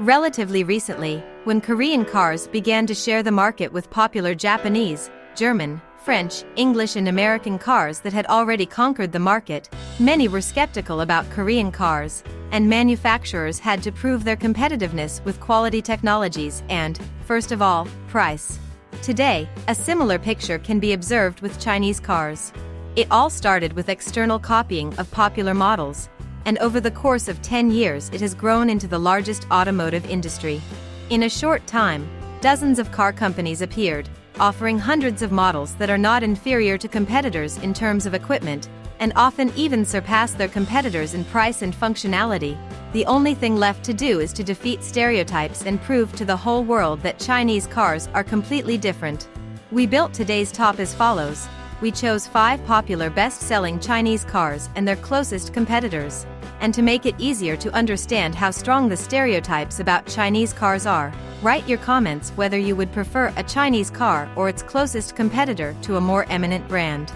Relatively recently, when Korean cars began to share the market with popular Japanese, German, French, English and American cars that had already conquered the market, many were skeptical about Korean cars, and manufacturers had to prove their competitiveness with quality technologies and, first of all, price. Today, a similar picture can be observed with Chinese cars. It all started with external copying of popular models, and over the course of 10 years it has grown into the largest automotive industry. In a short time, dozens of car companies appeared, offering hundreds of models that are not inferior to competitors in terms of equipment, and often even surpass their competitors in price and functionality. The only thing left to do is to defeat stereotypes and prove to the whole world that Chinese cars are completely different. We built today's top as follows. We chose 5 popular best-selling Chinese cars and their closest competitors. And to make it easier to understand how strong the stereotypes about Chinese cars are, write your comments whether you would prefer a Chinese car or its closest competitor to a more eminent brand.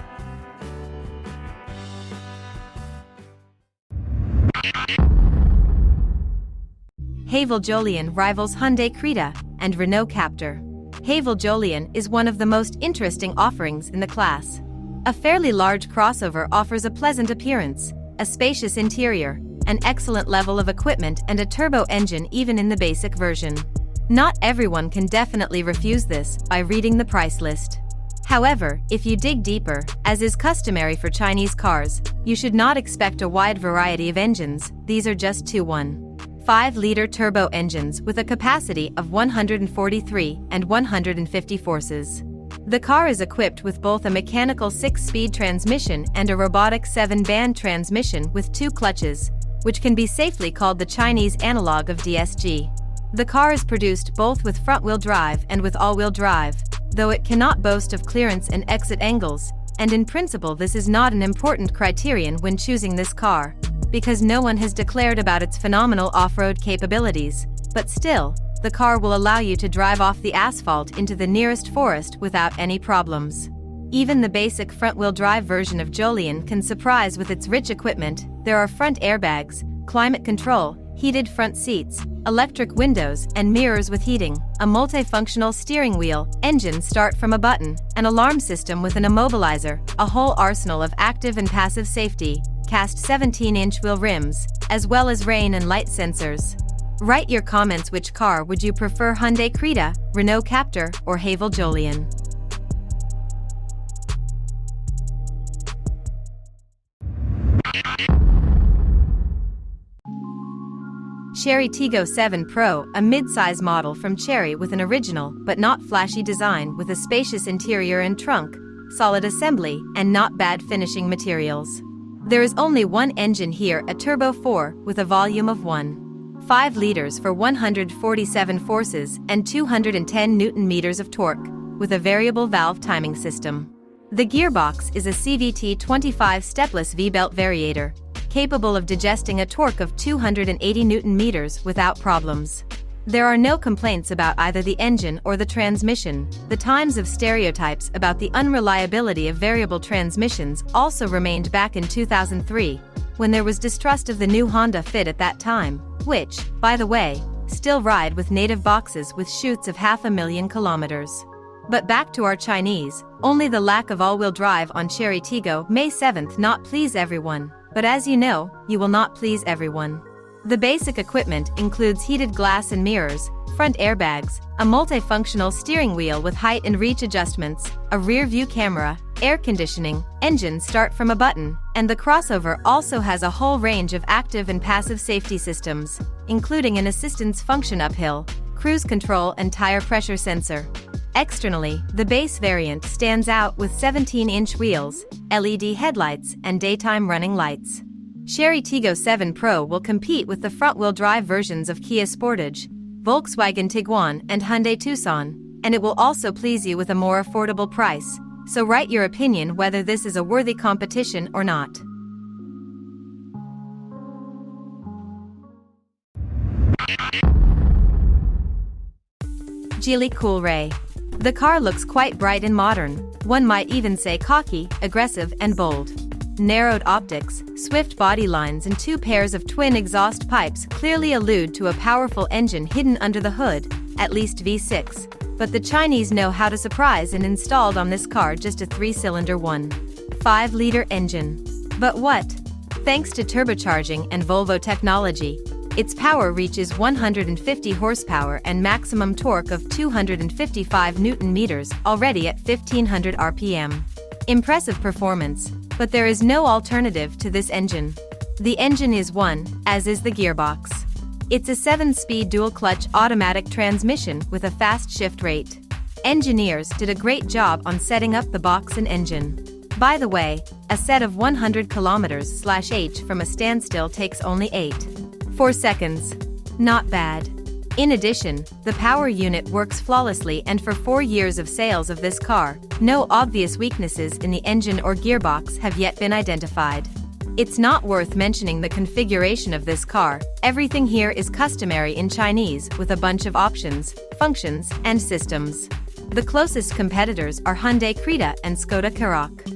Haval Jolion rivals Hyundai Creta and Renault Kaptur. Haval Jolion is one of the most interesting offerings in the class. A fairly large crossover offers a pleasant appearance, a spacious interior, an excellent level of equipment and a turbo engine even in the basic version. Not everyone can definitely refuse this by reading the price list. However, if you dig deeper, as is customary for Chinese cars, you should not expect a wide variety of engines. These are just 2 1.5-liter turbo engines with a capacity of 143 and 150 horses. The car is equipped with both a mechanical 6-speed transmission and a robotic 7-band transmission with 2 clutches, which can be safely called the Chinese analog of DSG. The car is produced both with front-wheel drive and with all-wheel drive, though it cannot boast of clearance and exit angles, and in principle this is not an important criterion when choosing this car, because no one has declared about its phenomenal off-road capabilities, but still, the car will allow you to drive off the asphalt into the nearest forest without any problems. Even the basic front-wheel drive version of Jolion can surprise with its rich equipment. There are front airbags, climate control, heated front seats, electric windows and mirrors with heating, a multifunctional steering wheel, engine start from a button, an alarm system with an immobilizer, a whole arsenal of active and passive safety, cast 17-inch wheel rims, as well as rain and light sensors. Write your comments. Which car would you prefer, Hyundai Creta, Renault Kaptur, or Haval Jolion? Chery Tiggo 7 Pro, a mid-size model from Chery with an original but not flashy design with a spacious interior and trunk, solid assembly, and not bad finishing materials. There is only one engine here, a Turbo 4 with a volume of 1.5 liters for 147 horses and 210 Nm of torque, with a variable valve timing system. The gearbox is a CVT 25 stepless V-belt variator, capable of digesting a torque of 280 Nm without problems. There are no complaints about either the engine or the transmission. The times of stereotypes about the unreliability of variable transmissions also remained back in 2003, when there was distrust of the new Honda Fit at that time, which, by the way, still ride with native boxes with chutes of 500,000 kilometers. But back to our Chinese, only the lack of all-wheel drive on Chery Tiggo May 7th not please everyone, but as you know, you will not please everyone. The basic equipment includes heated glass and mirrors, front airbags, a multifunctional steering wheel with height and reach adjustments, a rear-view camera, air conditioning, engine start from a button, and the crossover also has a whole range of active and passive safety systems, including an assistance function uphill, cruise control and tire pressure sensor. Externally, the base variant stands out with 17-inch wheels, LED headlights and daytime running lights. Chery Tiggo 7 Pro will compete with the front-wheel drive versions of Kia Sportage, Volkswagen Tiguan and Hyundai Tucson, and it will also please you with a more affordable price, so write your opinion whether this is a worthy competition or not. Geely Coolray. The car looks quite bright and modern, one might even say cocky, aggressive and bold. narrowed optics, swift body lines and two pairs of twin exhaust pipes clearly allude to a powerful engine hidden under the hood, at least V6. But the Chinese know how to surprise and installed on this car just a 3-cylinder 1.5-liter engine. But what? Thanks to turbocharging and Volvo technology, its power reaches 150 horsepower and maximum torque of 255 Newton-meters already at 1500 RPM. Impressive performance, but there is no alternative to this engine. The engine is one, as is the gearbox. It's a 7-speed dual-clutch automatic transmission with a fast shift rate. Engineers did a great job on setting up the box and engine. By the way, a set of 100 km/h from a standstill takes only 8.4 seconds. Not bad. In addition, the power unit works flawlessly, and for 4 years of sales of this car, no obvious weaknesses in the engine or gearbox have yet been identified. It's not worth mentioning the configuration of this car. Everything here is customary in Chinese with a bunch of options, functions, and systems. The closest competitors are Hyundai Creta and Skoda Karoq.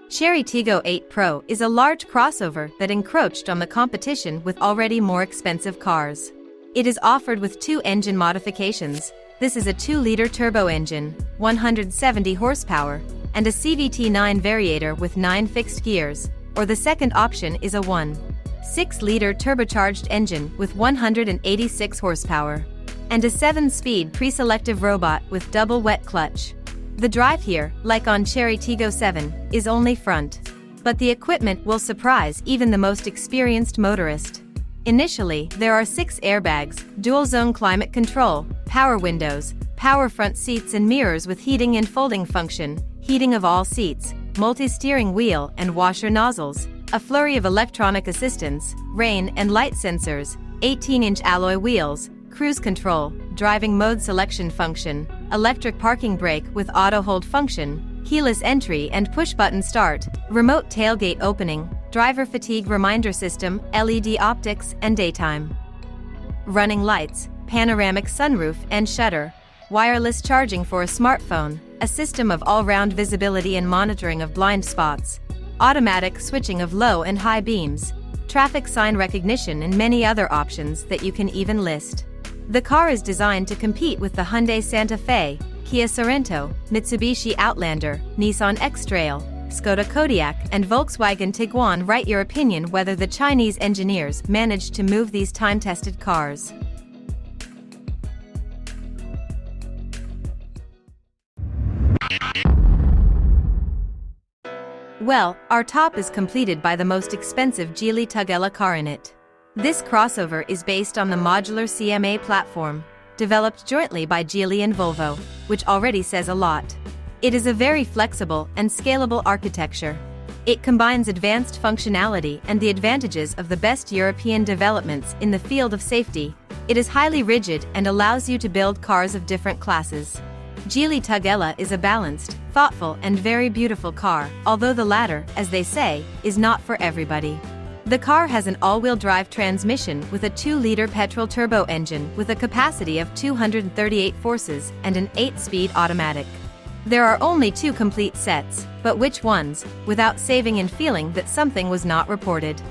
Chery Tiggo 8 Pro is a large crossover that encroached on the competition with already more expensive cars. It is offered with two engine modifications. This is a 2-liter turbo engine, 170 horsepower, and a CVT9 variator with 9 fixed gears, or the second option is a 1.6-liter turbocharged engine with 186 horsepower, and a 7-speed pre-selective robot with double wet clutch. The drive here, like on Chery Tiggo 7, is only front. But the equipment will surprise even the most experienced motorist. Initially, there are 6 airbags, dual-zone climate control, power windows, power front seats and mirrors with heating and folding function, heating of all seats, multi-steering wheel and washer nozzles, a flurry of electronic assistance, rain and light sensors, 18-inch alloy wheels, cruise control, driving mode selection function, electric parking brake with auto hold function, keyless entry and push-button start, remote tailgate opening, driver fatigue reminder system, LED optics and daytime running lights, panoramic sunroof and shutter, wireless charging for a smartphone, a system of all-round visibility and monitoring of blind spots, automatic switching of low and high beams, traffic sign recognition and many other options that you can even list. The car is designed to compete with the Hyundai Santa Fe, Kia Sorento, Mitsubishi Outlander, Nissan X-Trail, Skoda Kodiaq and Volkswagen Tiguan. Write your opinion whether the Chinese engineers managed to move these time-tested cars. Well, our top is completed by the most expensive Geely Tugella car in it. This crossover is based on the modular CMA platform, developed jointly by Geely and Volvo, which already says a lot. It is a very flexible and scalable architecture. It combines advanced functionality and the advantages of the best European developments in the field of safety. It is highly rigid and allows you to build cars of different classes. Geely Tugella is a balanced, thoughtful and very beautiful car, although the latter, as they say, is not for everybody. The car has an all-wheel drive transmission with a 2-liter petrol turbo engine with a capacity of 238 horses and an 8-speed automatic. There are only 2 complete sets, but which ones, without saving in feeling that something was not reported.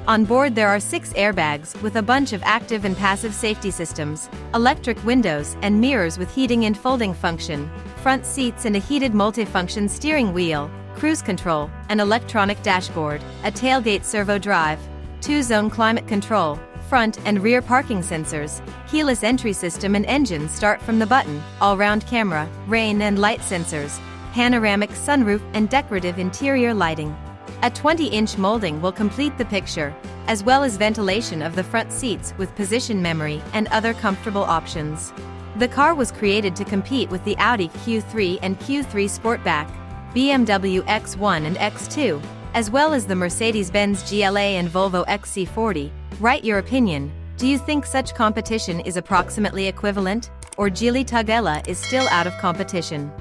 On board there are 6 airbags with a bunch of active and passive safety systems, electric windows and mirrors with heating and folding function, front seats and a heated multifunction steering wheel, cruise control, an electronic dashboard, a tailgate servo drive, 2-zone climate control, front and rear parking sensors, keyless entry system and engine start from the button, all-round camera, rain and light sensors, panoramic sunroof and decorative interior lighting. A 20-inch molding will complete the picture, as well as ventilation of the front seats with position memory and other comfortable options. The car was created to compete with the Audi Q3 and Q3 Sportback, BMW X1 and X2, as well as the Mercedes-Benz GLA and Volvo XC40. Write your opinion. Do you think such competition is approximately equivalent, or Geely Tugella is still out of competition?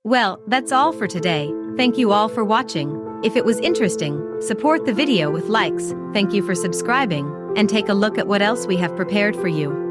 Well, that's all for today. Thank you all for watching. If it was interesting, support the video with likes. Thank you for subscribing, and take a look at what else we have prepared for you.